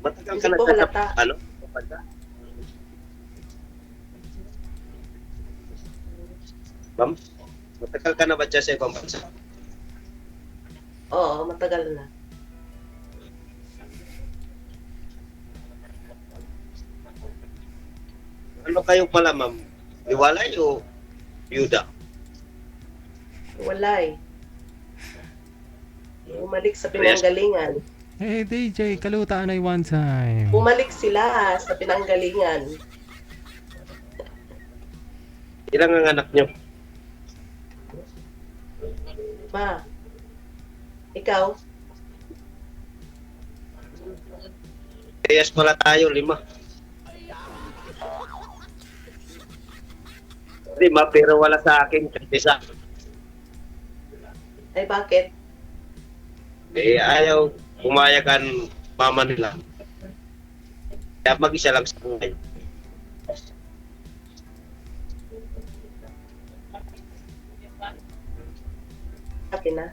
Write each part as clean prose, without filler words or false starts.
Matagal ka Hindi na po dyan sa, halata. ano, sa bansa? Ma'am, matagal ka na ba dyan sa ibang bansa? Oo, matagal na. Ano kayo pala, ma'am? Hiwalay o byuda? Wala eh. Bumalik sa Parehas. pinanggalingan. Eh, DJ, kalutaan ay one time. Bumalik sila sa pinanggalingan. Ilang ang anak nyo? Ma, ikaw? Parehas pala tayo, 5. 5, pero wala sa akin, isa. Ay bakit? Eh, ayaw pumayag ang mama nila. Kaya mag-isa lang sa buhay. Akin na.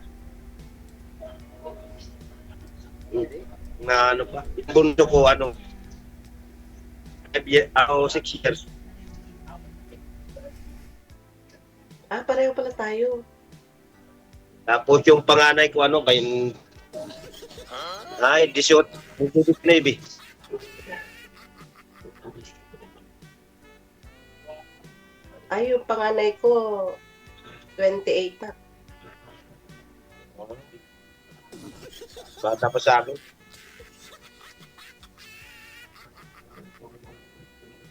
Hindi. Na ano pa? Bunso ko, 6 years. Pareho pala tayo. Tapos yung panganay ko, 18. Navy. Yung panganay ko, 28 na. Bata pa sa akin.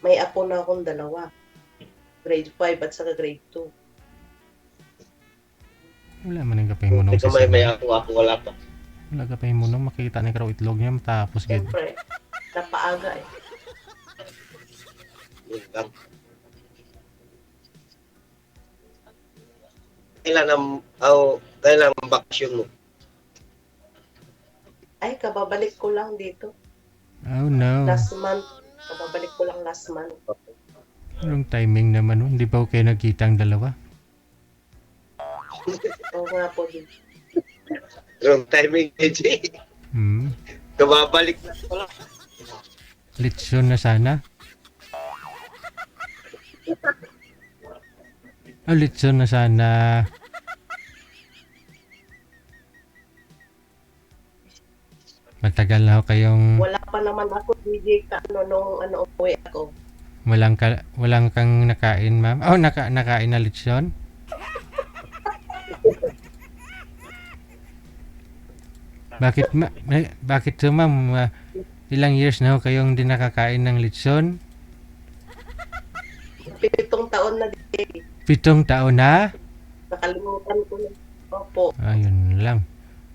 May apo na akong 2. Grade 5 at saka grade 2. Wala man ang kapay mo nung Ikaw may ako wala pa. Wala kapay mo nung makita ni Karaw itlog niya matapos gid. Siyempre, napaaga eh. Yun lang. Kailan ang bakasyon mo? Ay, kababalik ko lang dito. Oh no. Last month. Kababalik ko lang last month. Anong timing naman nun? Hindi ba kayo nagkita ang dalawa? Oo nga po. Wrong timing, AJ. Kababalik na pala. Lechon na sana. Lechon na sana. Matagal na ako kayong Wala pa naman ako DJ nung umuwi ako. walang kang nakain, ma'am. Oh, nakain na lechon? Bakit so, ma'am? Ilang years na ako kayong di nakakain ng lechon? 7 taon na DJ. 7 taon na? Nakalimutan ko na. Opo. Ayun lang.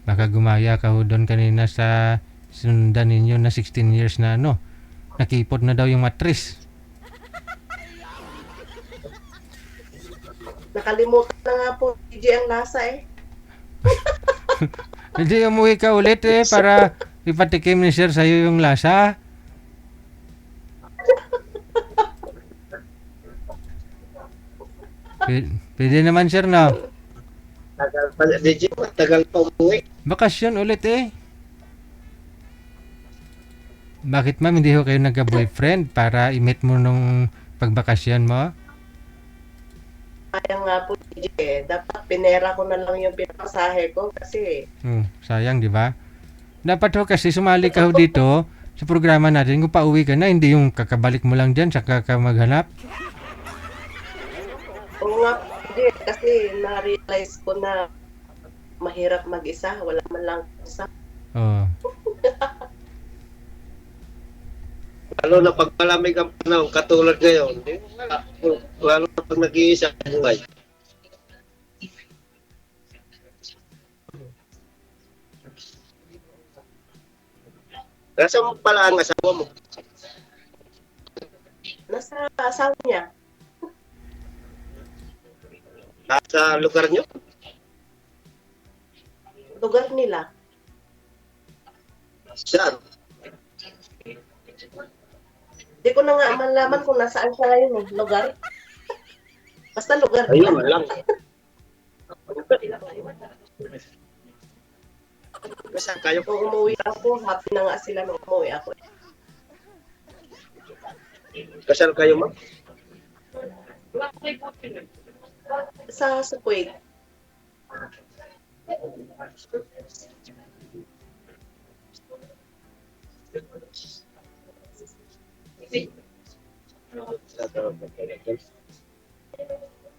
Baka gumaya ka ho doon kanina sa sundan ninyo na 16 years na nakipot na daw yung matris. Nakalimutan na nga po DJ ang lasa eh. Hindi umuwi ka ulit para ipatikim ni sir sa'yo yung lasa. Pwede naman sir no? Tagal pa, DJ, tagal pa umuwi. Bakasyon ulit Bakit ma'am hindi ho kayo nagka-boyfriend para i-meet mo nung pagbakasyon mo? Kaya nga po DJ, dapat pinera ko na lang yung pinapasahe ko kasi Sayang di ba? Dapat ho kasi sumali ka ho dito sa programa natin kung pauwi ka na, hindi yung kakabalik mo lang dyan saka ka maghanap. oo nga DJ, kasi na-realize ko na mahirap mag-isa, wala man lang isa. Oh. Lalo na pag malamig ang panahon, katulad ngayon, lalo na pag nag-iisa ang buhay. Nasaan mo pala ang asawa mo? Nasa asawa niya. Nasa lugar nyo? Lugar nila. Saan? Di ko na nga malaman kung nasaan siya ngayon lugar. Basta lugar Ayun nila. lang. Basta kayo. Nung umuwi ako, happy na nga sila nung umuwi ako. Kasal kayo, ma'am? Sa Sukway.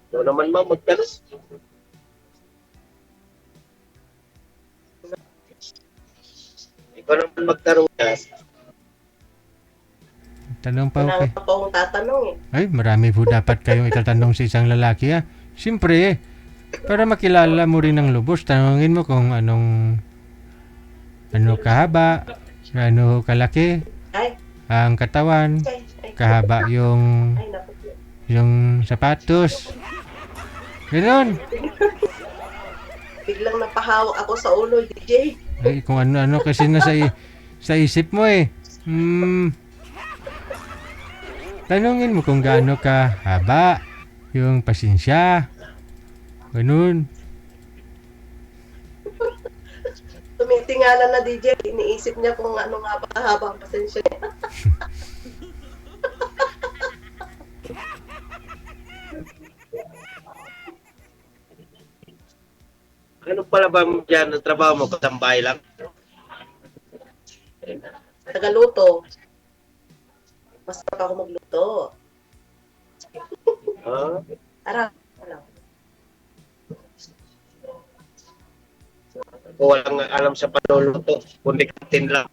Ito naman, ma'am, magtanong. Ikaw naman magtanong na. Tanong pa Wala okay. pa akong tatanong eh. Ay, marami po dapat kayong itatanong sa isang lalaki ha. Siyempre, para makilala mo rin ng lubos, tanongin mo kung ano kahaba, ano kalaki, Ay, ang katawan, ay, kahaba yung ay, naku. sapatos. Ganon. Biglang napahawak ako sa ulo, DJ. Ay, kung ano-ano kasi sa isip mo eh. Tanungin mo kung gaano ka haba, yung pasensya. Ganun. Tumitingala na DJ, iniisip niya kung ano nga ba haba ang pasensya niya. Ano pala ba dyan ang trabaho mo? Katambay lang? Tagaluto. Masarap ako magluto. Ha? Ara, ano? O walang alam sa panluluto, kundi katin lang.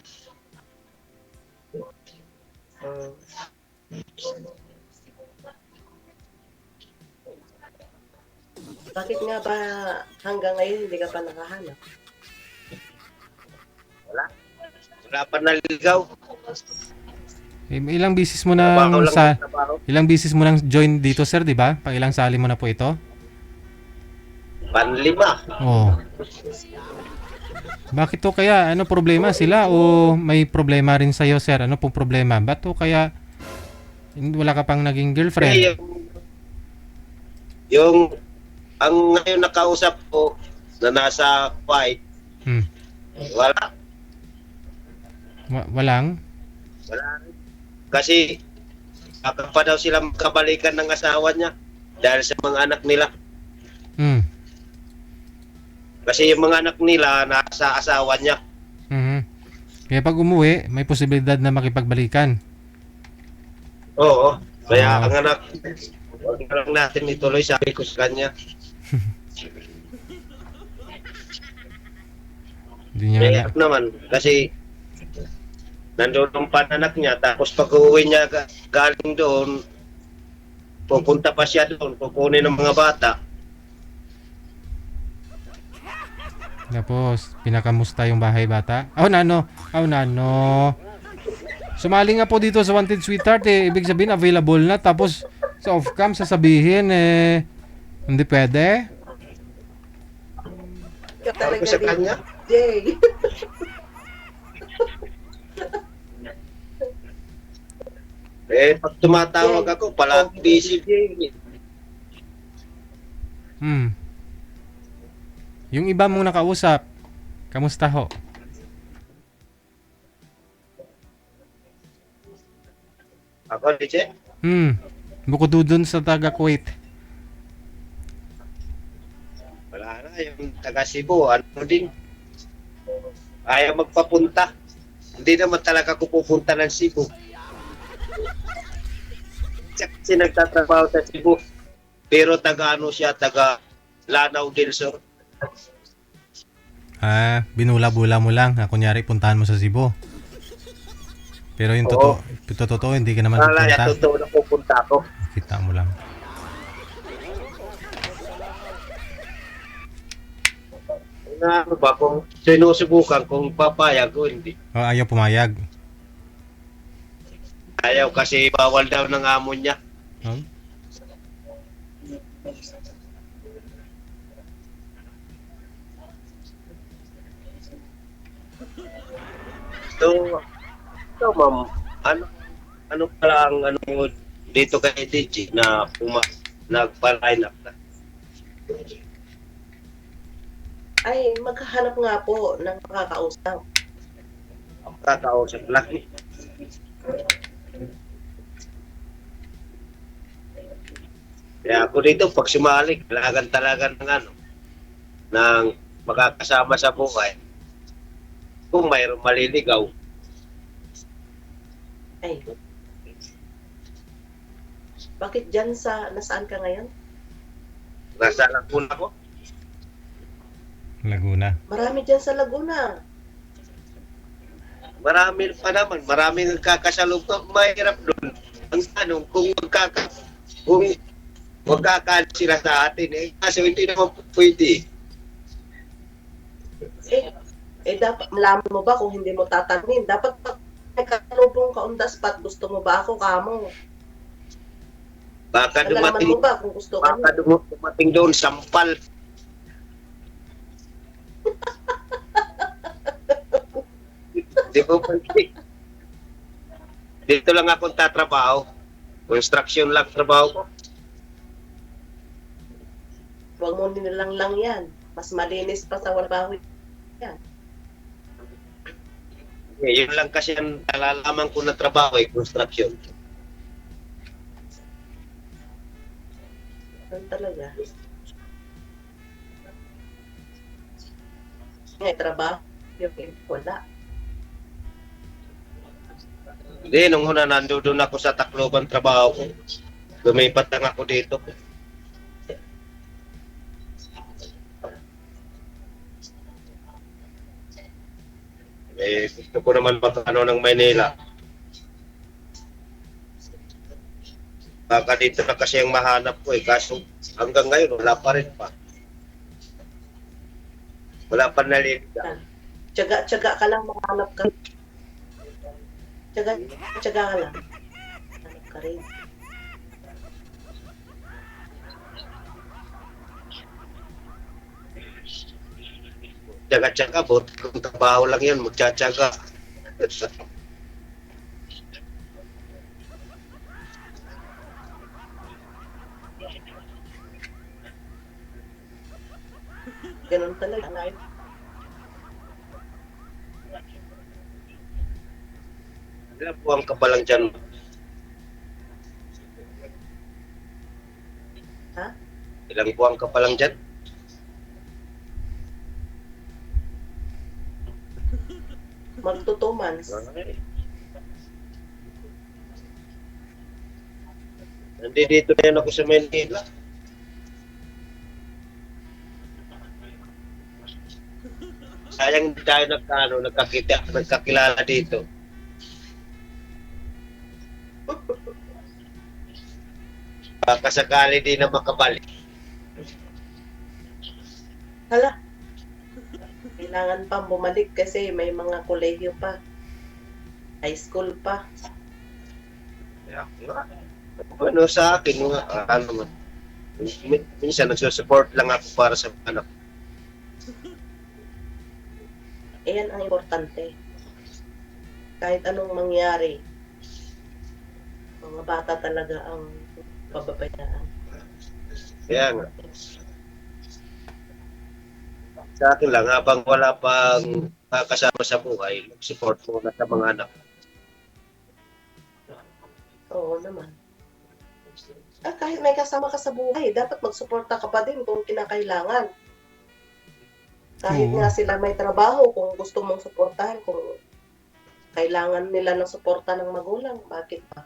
Bakit nga ba hanggang ngayon hindi ka pa nakahanap? Wala pa naligaw. Ilang bisis mo Trabaho nang lang ng trabaho. ilang bisis mo nang join dito, sir, 'di ba? Pang ilang sali mo na po ito? Panlima. Oh. Bakit to kaya? Ano problema sila o may problema rin sa iyo, sir? Ano pong problema? Ba't to kaya wala ka pang naging Eh, girlfriend? yung ang ngayon nakausap ko na nasa Kuwait, Hmm. wala. Walang? Wala rin. Kasi baka pa daw sila magkabalikan ng asawa niya dahil sa mga anak nila. Hmm. Kasi yung mga anak nila nasa asawa niya. Mhm. Kaya pag umuwi, may posibilidad na makipagbalikan. Oo. Kaya Ah. ang anak, huwag na lang natin ituloy, sabi ko sa kanya. Hindi niya Kaya naman, kasi nandun ang pananak niya, tapos pag uwi niya galing doon, pupunta pa siya doon, kukunin ng mga bata. Tapos, pinakamusta yung bahay bata? Oh, nano. Oh, nano. Sumali nga po dito sa Wanted Sweetheart eh. Ibig sabihin, available na. Tapos, sa off-cam, sasabihin eh, hindi pwede. Ikaw Sabi talaga ko sa kanya, DJ. pag tumatawag ako, palagi busy. Hmm. Yung iba mong nakausap, kamusta ho? Ako, DJ, Bukod dun sa taga Kuwait. wala na, yung taga Cebu, ano din, ayaw magpapunta. Hindi naman talaga ako pupunta ng Cebu. Kasi nagtatrabaho sa Cebu. Pero taga ano siya, taga Lanao del Sur. Binula-bula mo lang. Kunyari, puntahan mo sa Cebu. Pero yung Oo. totoo, hindi ka naman Wala yan, pupunta. totoo na pupunta ako. Kita mo lang. Ano ba, kung sinusubukan, kung papayag o hindi. Ayaw pumayag. Ayaw kasi bawal daw ng amo niya. Oh? So ma'am, ano pala ang ano mo dito kay DJ na nagpa-line up na? Ay, maghahanap nga po ng makakausap. Kakausap lang. Kaya ako dito, pag sumali, kailangan talaga ng ano, ng makakasama sa buhay. Kung mayroong maliligaw, Ay, bakit dyan nasaan ka ngayon? nasa Laguna ko. Laguna. Marami dyan sa Laguna. Marami pa naman, maraming nagkakasalub. Mahirap doon. Ang tanong, kung magkakalit sila sa atin, kasi hindi naman pwede. Dapat, malaman mo ba kung hindi mo tatanungin? Dapat pag may kasalubong ka on the spot, gusto mo ba ako, kamo? Baka Malalaman dumating, mo ba kung gusto ka baka niya? dumating doon, sampal. Di ba pwede? Dito lang akong tatrabaho. Construction lang trabaho ko. Huwag mo nilang lang yan. Mas malinis pa sa trabaho yan. Yun lang kasi ang nalalaman ko na trabaho construction. Ganun talaga. May trabaho, yung wala. Hindi, nung una nandoon ako sa Tacloban trabaho ko. Lumipat lang ako dito. Gusto ko naman magkano ng Maynila. Baka dito na kasi ang mahanap ko kaso hanggang ngayon wala pa rin pa. Wala pa naliligaw. Tiyaga ka lang, makahanap ka. Tiyaga ka lang. Hanap ka rin. Tsaga-tsaga, buti kung trabaho lang yan, magtsatsaga. Ganun talaga. Ilang buwan ka pa lang dyan. Ha? Ilang buwan ka pa lang dyan. Magto 2 months. Nandito na yan ako sa Manila. Sayang hindi tayo nagkakilala dito. Baka sakali di na makabalik. Hala. Kailangan pa bumalik kasi may mga kolehiyo pa. High school pa. Ano sa akin, ano man. Minsan nagsusupport lang ako para sa anak. Ayan ang importante. Kahit anong mangyari, mga bata talaga ang pababayaan. Kaya nga. Sa akin lang, habang wala pang kasama sa buhay, support muna sa mga anak. Oo naman. Kahit may kasama ka sa buhay, dapat magsuporta ka pa din kung kinakailangan. Kahit Oo. nga sila may trabaho, kung gusto mong suportahan, kung kailangan nila ng suporta ng magulang, bakit pa?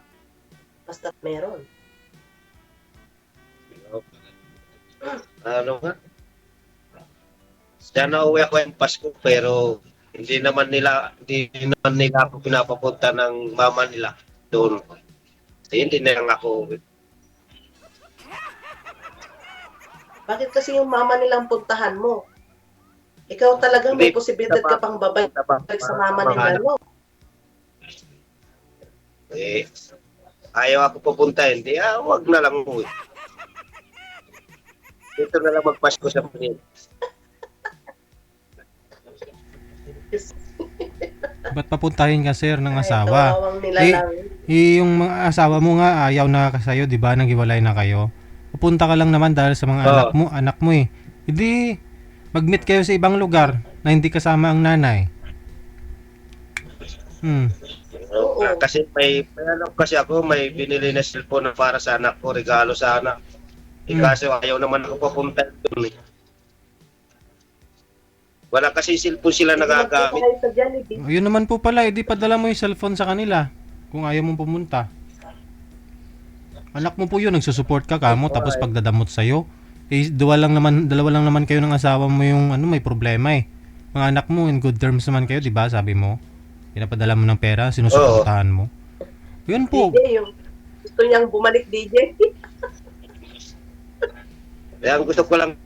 Basta meron. Ano nga? Sana uwi ako yung Pasko pero hindi naman nila ako pinapapunta ng mama nila doon. Hindi na lang ako uwi. Bakit kasi yung mama nilang puntahan mo? Ikaw talagang may posibilidad ka pang babalik sa mama nila, no? Ayaw ako pupunta, hindi. Wag na lang uwi. Dito na lang magpasko sa Manila. Ba't papuntahin ka, sir, ng Ay, asawa? kawawang nila Eh, lang. yung mga asawa mo nga ayaw na sa'yo, di ba? Naghiwalay na kayo. Pupunta ka lang naman dahil sa mga anak mo eh. Hindi, mag-meet kayo sa ibang lugar na hindi kasama ang nanay. Oo. Kasi may ano kasi ako, may binili na cellphone na para sa anak ko, regalo sa anak. Kaso ayaw naman ako papunta doon eh. Wala kasi cellphone sila Hindi magpunta nagagamit. kayo sa Jollibee. Yun naman po pala, edi padala mo yung cellphone sa kanila kung ayaw mong pumunta. Anak mo po yun, nagsusupport ka kamo tapos pagdadamot sa'yo. Eh, dalawa lang naman kayo ng asawa mo yung may problema eh. Mga anak mo, in good terms naman kayo, di ba? Sabi mo, pinapadala mo ng pera, sinusuportahan mo. Yun po. DJ, yung gusto niyang bumalik DJ. Ang gusto ko lang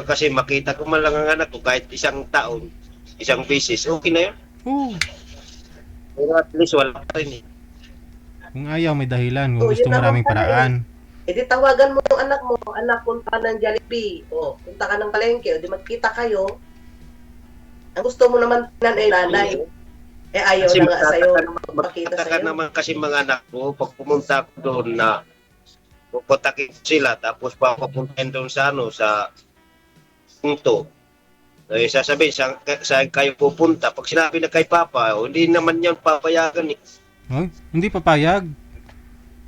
kasi makita ko man lang ang anak ko kahit isang taon, isang beses, okay na yun. Oo. Pero at least wala pa rin eh. Kung ayaw, may dahilan. Kung Oo, gusto yun naman maraming pala eh. paraan. E di tawagan mo yung anak mo, anak punta ng Jollibee, o punta ka ng palengke, o di magkita kayo. Ang gusto mo naman ay nanay. Eh ayaw Kasi na nga sa'yo, makita magtataka sa'yo. naman kasi mga anak ko, pag pumunta ko doon na pupuntakin sila, tapos papapuntahin doon sa sa punto. Eh, sasabihin, saan kayo pupunta? Pag sinabi na kay Papa, hindi naman yan papayagan eh. Oh, hindi papayag.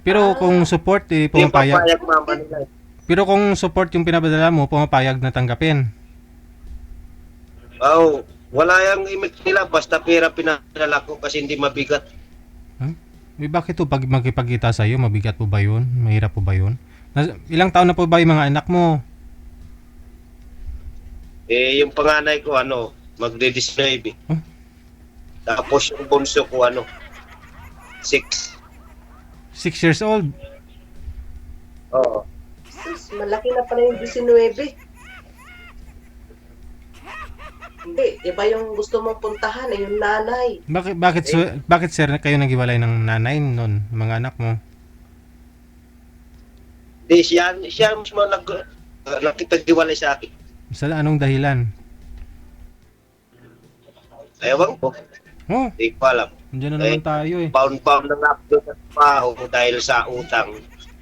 Pero kung support, Hindi pumapayag. papayag mama nila. Pero kung support yung pinabadala mo, pumapayag na tanggapin. Oh, wala yung imig nila, basta pera pinadala ko kasi hindi mabigat. Bakit po pag magkipagkita sa'yo, mabigat po ba yun? Mahirap po ba yun? Ilang taon na po ba yung mga anak mo? Eh, yung panganay ko, magde-19. Huh? Tapos yung bunso ko, 6. 6 years old. Oo. Sus, malaki na pala yung 19. Hindi, iba yung gusto mong puntahan, eh, yung nanay. Bakit sir kayo naghiwalay ng nanay nun, mga anak mo? Di, siya mismo nakipagdiwalay sa akin. Sa anong dahilan? Ewan ko, Oh, hindi ko alam. nandiyan na naman tayo eh. Pound-pound na nga doon sa trabaho dahil sa utang.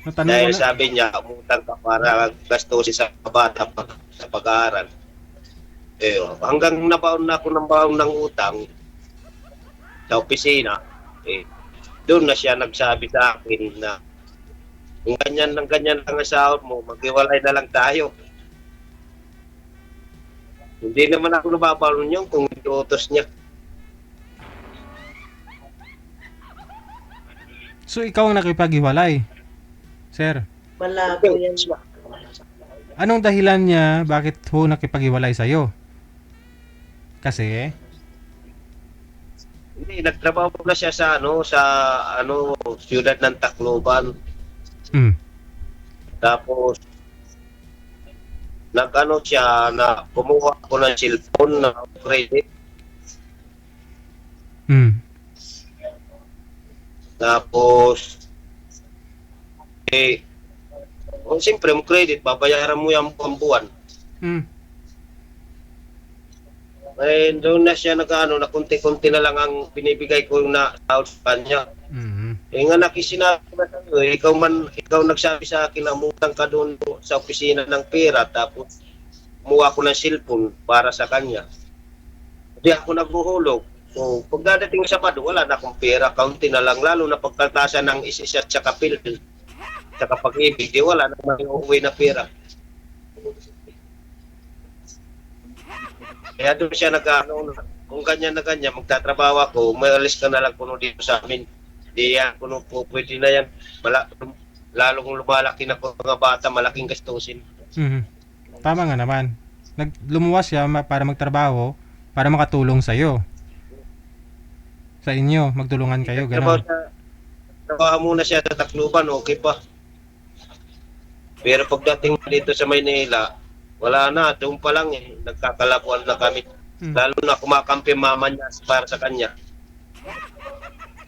Natanong ko Dahil na, sabi niya, umutang ka para gastusin sa bata sa pag-aaral. Eh, hanggang nabaon na ako ng baon ng utang sa opisina, doon na siya nagsabi sa akin na kung ganyan lang ang sahod mo, maghiwalay na lang tayo. Hindi naman ako nababaon yun kung iutos niya. so ikaw ang nakipaghiwalay, sir. Malabo yan. Anong dahilan niya bakit ho nakipaghiwalay sa'yo? Kasi, Hindi, nagtrabaho na siya sa siyudad ng Tacloban. Tapos siya na kumuha ko ng cellphone na credit. Tapos siyempre mo credit, babayaran mo yung buwan. Doon na siya na kunti-kunti na lang ang binibigay ko na sahod sa kanya. Nga nakisinabi ko na sa'yo, ikaw nagsabi sa akin na umutang ka doon sa opisina ng pera, tapos kumuha ko ng cellphone para sa kanya. Hindi ako naghuhulog. So, pagdadating sa Sabado, wala na akong pera, kaunti na lang, lalo na pagkatasan ng isa-isa at saka PhilHealth, saka Pag-ibig, di wala naman yung uuwi na pera. Kaya doon siya kung ganyan na ganyan, magtatrabaho ako, may alis ka na lang kuno dito sa amin. Di yan, kuno po, pwede na yan. Lalo kung lumalaki na po mga bata, malaking gastusin. Tama nga naman. Lumuwas siya para magtrabaho, para makatulong sa'yo. Sa inyo, magtulungan kayo, gano'n. Trabaho muna siya sa Tacloban, okay pa. Pero pagdating dito sa Maynila, wala na, doon pa lang nagkakalabuan na kami. Lalo na kumakampi mama niya para sa kanya.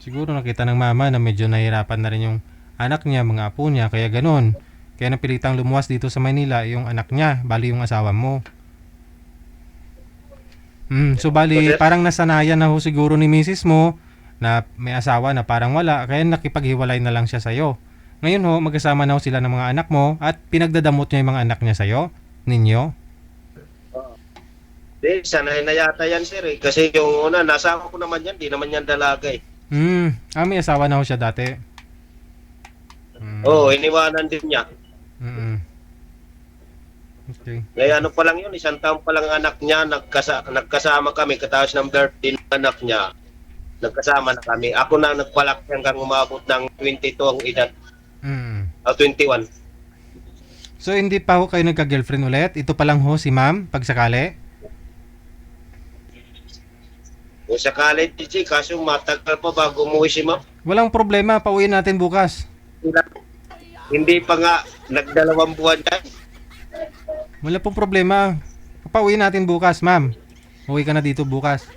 Siguro nakita ng mama na medyo nahirapan na rin yung anak niya, mga apo niya, kaya gano'n. Kaya napilitang lumuwas dito sa Maynila yung anak niya, bali yung asawa mo. So bali, parang nasanayan na ho siguro ni misis mo na may asawa na parang wala, kaya nakipaghiwalay na lang siya sa'yo. Ngayon ho, magkasama na ho sila ng mga anak mo at pinagdadamot niya yung mga anak niya sa'yo, ninyo. Sanay na yata yan, sir. Kasi yung una, nasawa ko naman yan, di naman yan dalaga . May asawa na ho siya dati. Oo, iniwanan din niya. Mm. Okay. Ngayon ano pa lang yun, 1 taon pa lang ang anak niya, nagkasama kami, katapos ng birthday ng anak niya, nagkasama na kami. Ako na nagpalaki hanggang umabot ng 22 ang edad, Mm. 21. So hindi pa ho kayo nagka-girlfriend ulit? Ito pa lang ho si ma'am, pag sakali? Kung sakali, DJ, kaso matagal pa bago umuwi si ma'am. Walang problema, pauwiin natin bukas. Hindi pa nga, nagdalawang buwan yan. Wala pong problema. Pauwiin natin bukas, ma'am. Uwi ka na dito bukas.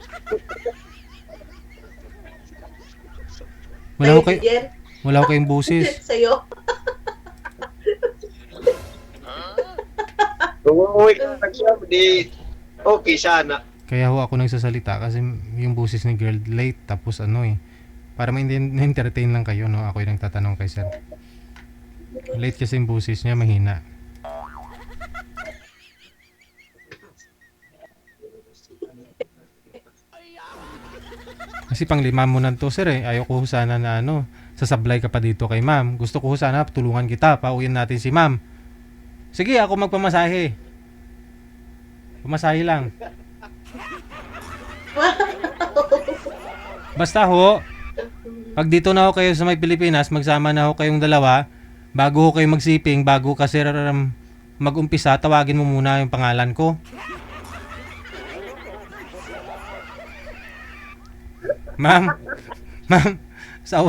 Wala ho Sa'yo, Jel? wala ho kayong busis. Sa'yo? Kung umuwi ka na siya, di okay sana. Kaya ho ako nagsasalita kasi yung busis ni girl late tapos ano eh. Para ma-entertain lang kayo, no? Ako yung nagtatanong kay sir. Late kasi yung busis niya, mahina. Kasi pang 5 mo na to sir eh. Ayaw ko ho sana na ano, sasablay ka pa dito kay ma'am. Gusto ko ho sana tulungan kita, pauwiin natin si ma'am. Sige, ako magpamasahe. Pamasahe lang. Basta ho, pag dito na ho kayo sa may Pilipinas, magsama na ho kayong dalawa, bago ho kayo magsiping, bago kasi mag-umpisa, tawagin mo muna yung pangalan ko. Ma'am, ma'am, sa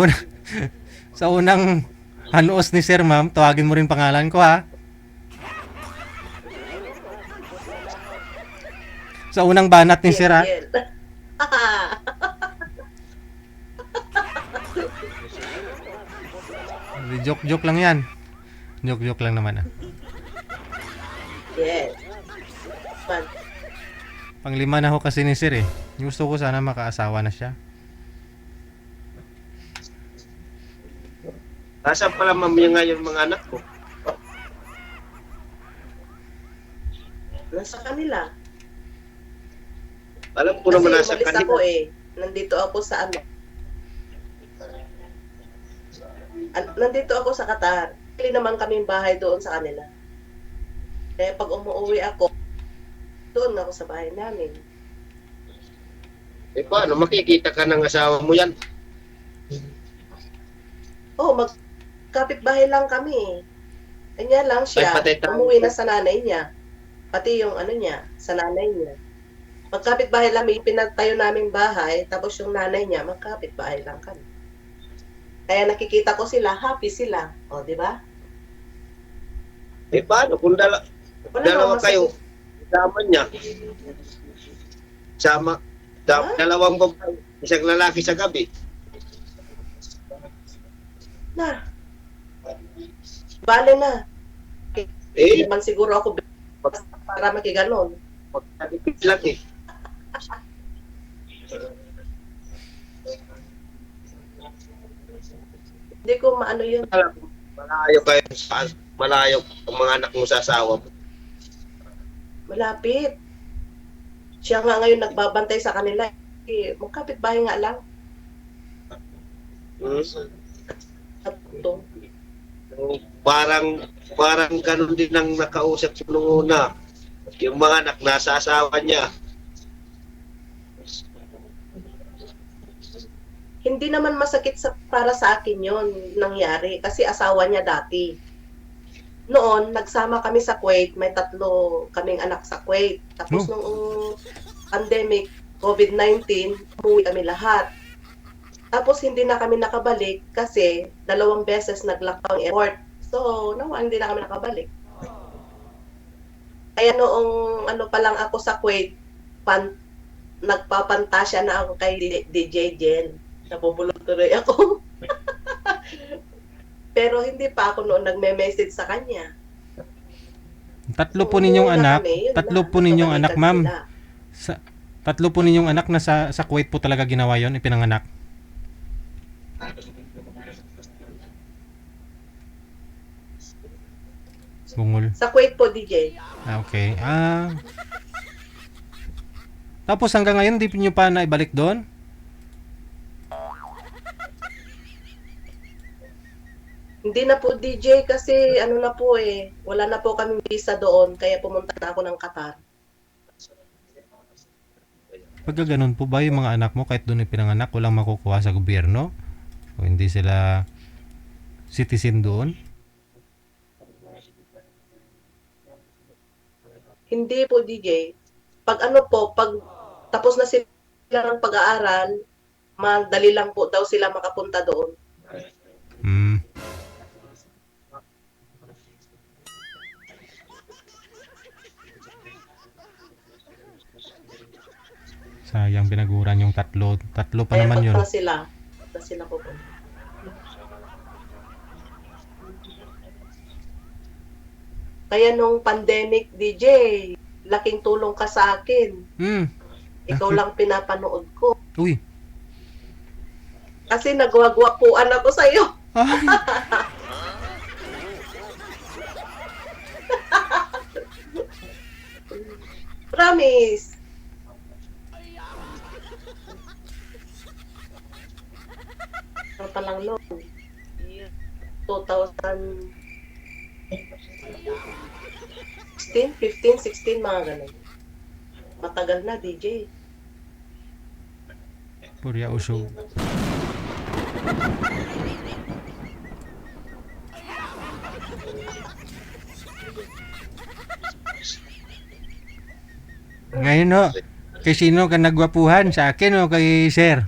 unang hanuos ni sir, ma'am, tawagin mo rin pangalan ko, ha? Sa unang banat ni sir, ha? Jel. Joke lang yan. Joke lang naman, ha? Yes. Fun. Panglima na ho kasi ni sir, eh. Gusto ko sana makaasawa na siya. Nasaan pala ma'am yung ngayon mga anak ko? Nasa kanila. Alam ko naman nasa Kasi umalis kanila. ako eh. Nandito ako sa ano. Nandito ako sa Qatar. Pili naman kaming bahay doon sa kanila. Kaya pag umuwi ako, doon ako sa bahay namin. Eh paano, makikita ka ng asawa mo yan? Oh, magkapit-bahay lang kami. Kanya lang siya, Ay, patay tayo. umuwi na sa nanay niya. Pati yung ano niya, sa nanay niya. Magkapit-bahay lang, may pinatayo naming bahay, tapos yung nanay niya, magkapit-bahay lang kami. Kaya nakikita ko sila, happy sila. O, di ba? Eh paano, kung Wala dalawa namang kayo, masakit. sama niya. Dalawang babae, isang lalaki sa gabi. Na. Bale na. Eh, Hindi man siguro ako para makiganon. magkakipit lang eh. Hindi ko maano yun. Malayo kayo malayo ang mga anak mo sa asawa mo. Malapit. Siya nga ngayon nagbabantay sa kanila. Eh, magkapit-bahay nga lang. Ito. Parang ganun din ang nakausap ko nung una. Yung mga anak nasa asawa niya. Hindi naman masakit para sa akin yon nangyari kasi asawa niya dati. Noon, nagsama kami sa Kuwait, may 3 kaming anak sa Kuwait. Tapos nung pandemic, COVID-19, umuwi kami lahat. Tapos hindi na kami nakabalik kasi 2 beses nag-lockdown airport. So, hindi na kami nakabalik. Kaya noong ano pa lang ako sa Kuwait, nagpapantasya na ako kay DJ Jen. Nabubulog tuloy ako. Pero hindi pa ako noon nagme-message sa kanya. 3 po ninyong anak, Yun 3 na, po ninyong anak, ma'am. sila. 3 po ninyong anak na sa Kuwait po talaga ginawa yon, ipinanganak. Bungol. Sa Kuwait po, DJ. Okay. Tapos hanggang ngayon, di nyo pa naibalik doon? Hindi na po DJ kasi ano na po wala na po kaming visa doon kaya pumunta na ako ng Qatar. Pagka ganun po ba yung mga anak mo kahit doon ipinanganak, walang makukuha sa gobyerno? O hindi sila citizen doon? Hindi po DJ. Pag tapos na sila ng pag-aaral, madali lang po daw sila makapunta doon. Hmm. Sayang binaguran yung tatlo. Tatlo pa Kaya naman yun. pag sila pupunta. Kaya nung pandemic, DJ, laking tulong ka sa akin. Hmm. Ikaw lang pinapanood ko. Uy. Kasi nagwagwapuan ako sa'yo. Ay. Promise. Ano pa lang noon? 2016, 15, 16, mga ganun. Matagal na, DJ. Purya usog. Ngayon no, kay sino ka nagwapuhan? Sa akin o kay sir?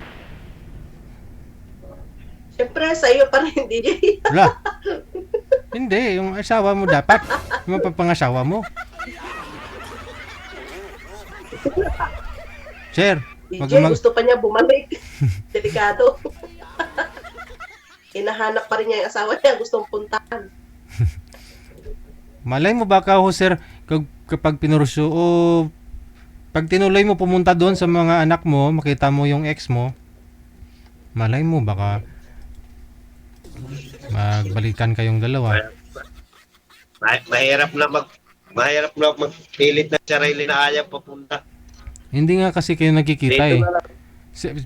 Siyempre, sa'yo pa rin, DJ. Wala. Hindi, yung asawa mo dapat. Yung mapapangasawa mo. Sir, DJ, gusto pa niya bumalik. Delikado. Hinahanap pa rin niya yung asawa niya. Gustong puntahan. malay mo baka ho sir, kapag pinurso o pag tinuloy mo pumunta doon sa mga anak mo, makita mo yung ex mo, malay mo baka magbalikan kayong dalawa. Mahirap na magpilit na sarili na ayaw papunta. Hindi nga kasi kayo nagkikita eh.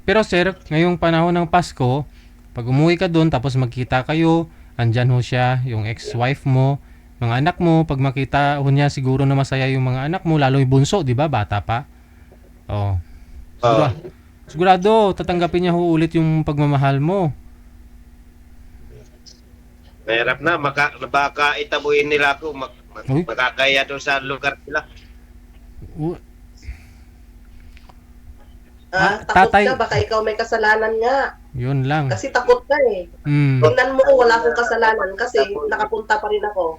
Pero sir, ngayong panahon ng Pasko, pag umuwi ka doon tapos magkita kayo, andyan ho siya, yung ex-wife mo, mga anak mo, pag makita ho niya siguro na masaya yung mga anak mo, lalo yung bunso, di ba? Bata pa. Oh. Sigurado, tatanggapin niya ho ulit yung pagmamahal mo. Mahirap na, baka itabuhin nila ako, Uy. makakaya doon sa lugar nila. Takot tatay. ka, baka ikaw may kasalanan nga. Yun lang. Kasi takot ka eh. Mm. Tingnan mo, wala akong kasalanan kasi nakapunta pa rin ako.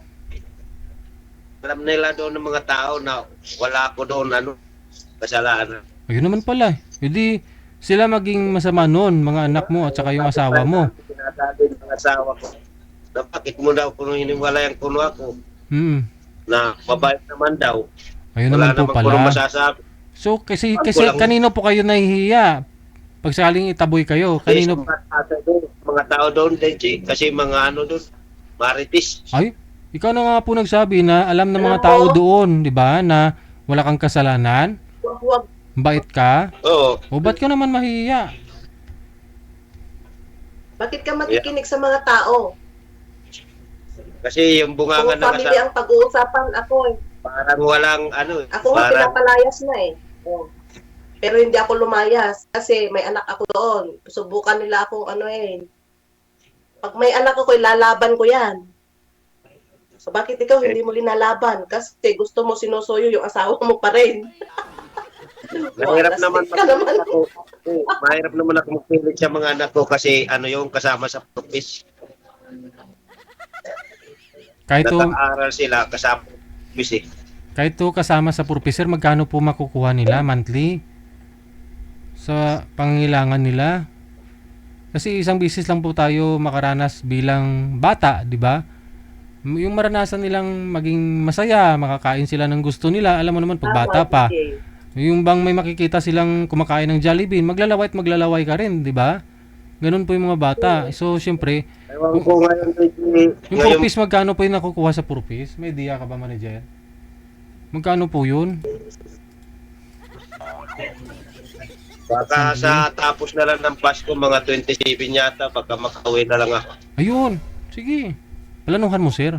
Alam nila doon ng mga tao na wala ako doon, kasalanan. Ayun naman pala. Hindi sila maging masama noon, mga anak mo at saka yung asawa mo. Sinasabi ng asawa ko, na bakit mo daw kung hiniwalayan ko ako, na mabait naman daw. Ayun Wala naman po naman ko pala. masasabi. So kasi kanino po kayo nahihiya? Pag sakaling itaboy kayo, kanino? Mga tao doon, kasi mga doon, maritis. Ay, ikaw na nga po nagsabi na alam ng mga tao doon, di ba, na wala kang kasalanan, Huwag. bait ka. Oo. O ba't ka naman mahihiya? Bakit ka makikinig sa mga tao? Kasi yung bungangan Kung ng family asawa, ang pag-uusapan ako parang walang Ako nga pinapalayas na eh. Oh. Pero hindi ako lumayas kasi may anak ako doon. Subukan nila akong Pag may anak ako, lalaban ko yan. So bakit ikaw hindi mo linalaban? Kasi gusto mo sinusuyo yung asawa mo pa rin. mahirap naman ka naman. mahirap naman ako magpilit sa mga anak ko kasi yung kasama sa purpose. Kahit to, Nag-aaral sila kasama sa purpose eh. kahit to kasama sa purpiser, magkano po makukuha nila monthly sa pangangailangan nila? Kasi isang bisis lang po tayo makaranas bilang bata, di ba? Yung maranasan nilang maging masaya, makakain sila ng gusto nila, alam mo naman pag bata pa. Yung bang may makikita silang kumakain ng Jollibee, maglalaway at maglalaway ka rin, di ba? Ganun po yung mga bata. So, syempre, Ewan ko ngayon, yung purpose, magkano po yung nakukuha sa purpose? May idea ka ba, manager? Magkano po yun? baka sa tapos na lang ng Pasko, mga 27 yata, baka makauwi na lang ako. Ayun, sige. Planuhan mo, sir.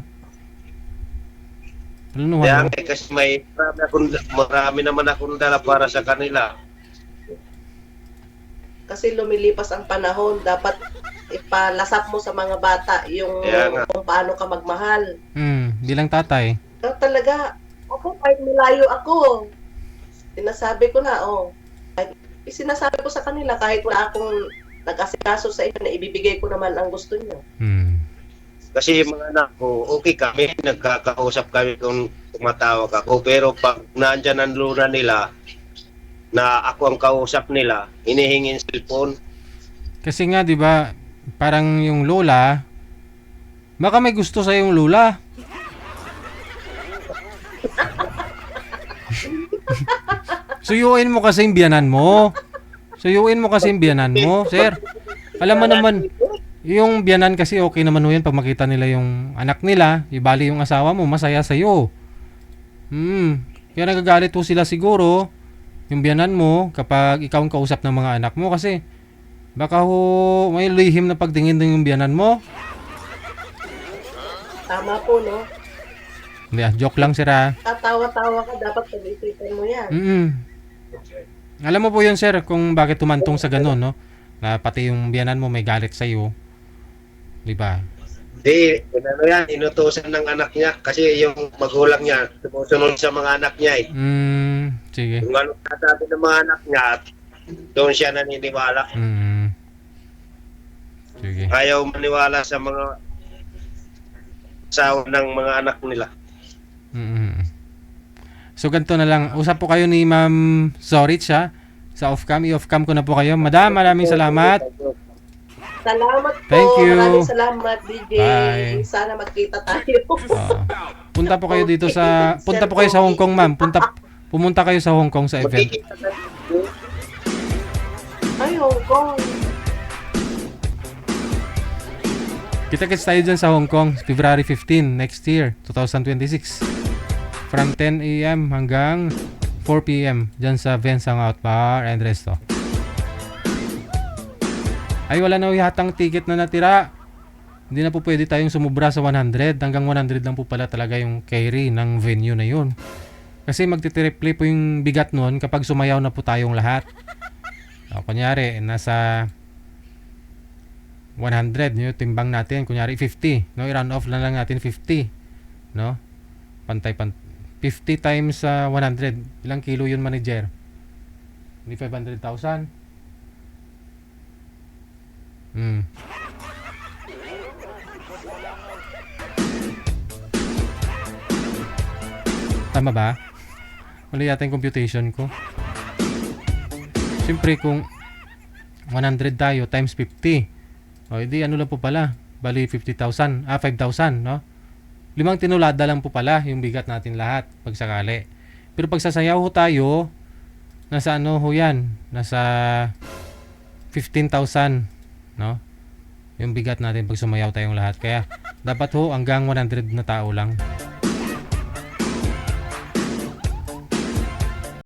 Planuhan Kaya mo. nga, kasi marami naman akong dala para sa kanila. Kasi lumilipas ang panahon, dapat ipalasap mo sa mga bata yung Kaya nga. kung paano ka magmahal. Bilang tatay. Kaya talaga, ako kahit malayo ako, sinasabi ko na, kahit, sinasabi ko sa kanila kahit wala akong nag-asikaso sa inyo na ibibigay ko naman ang gusto niyo. Kasi yung mga anak ko, okay kami, nagkakausap kami kung tumatawag ako. Pero pag nandyan ang luna nila, na ako ang kausap nila, hinihingin cellphone. Kasi nga, di ba, parang yung lola, baka may gusto sa yung lola. Suyuin mo kasi yung biyanan mo. Suyuin mo kasi yung biyanan mo, sir. Alam mo naman, yung biyanan kasi okay naman ho yan pag makita nila yung anak nila, ibali yung asawa mo, masaya sa'yo. Kaya nagagalit ho sila siguro, yung biyanan mo, kapag ikaw ang kausap ng mga anak mo kasi baka ho may lihim na pagtingin din yung biyanan mo. Tama po, no? Hindi, joke lang, sir, ha. Tatawa-tawa ka, dapat pag-isipan mo yan. Alam mo po yun, sir, kung bakit tumantong sa ganun, no? Na pati yung biyanan mo may galit sa'yo. Di ba? Di, yan, inutusan ng anak niya kasi yung magulang niya sumusunod sa mga anak niya eh. Sige. Kung ano sasabi ng mga anak niya, doon siya naniniwala. Sige. Ayaw maniwala sa mga asawa ng mga anak nila. So ganito na lang. Usap po kayo ni Ma'am Zorich, ha? Sa off-cam. I-off-cam ko na po kayo. Madam, maraming salamat. Salamat po. Thank you. Maraming salamat, DJ. Bye. Sana magkita tayo. Punta po kayo dito sa... Punta po kayo sa Hong Kong, ma'am. Pumunta kayo sa Hong Kong sa event. Magkikita na. Ay, Hong Kong. Kita-kits tayo dyan sa Hong Kong, February 15, next year, 2026. From 10 a.m. hanggang 4 p.m. dyan sa Vens Hangout Bar and Resto. Ay, wala na yatang ticket na natira. Hindi na po pwede tayong sumubra sa 100. Hanggang 100 lang po pala talaga yung carry ng venue na yun. Kasi magtitiriplay po yung bigat nun kapag sumayaw na po tayong lahat. Kunyari, nasa 100 yung timbang natin. Kunyari, 50. No? I-run off lang natin 50. No? Pantay. 50 times 100. Ilang kilo yun, manager? Hindi 500,000? Tama ba? Mali yata yung computation ko. Siyempre kung 100 tayo times 50. O edi ano lang po pala? Bali 50,000. 5,000, no? 5 tinulada lang po pala yung bigat natin lahat pag sakali. Pero pag sasayaw ho tayo, nasa ano ho yan? Nasa 15,000. No? Yung bigat natin pag sumayaw tayong lahat. Kaya dapat ho hanggang 100 na tao lang.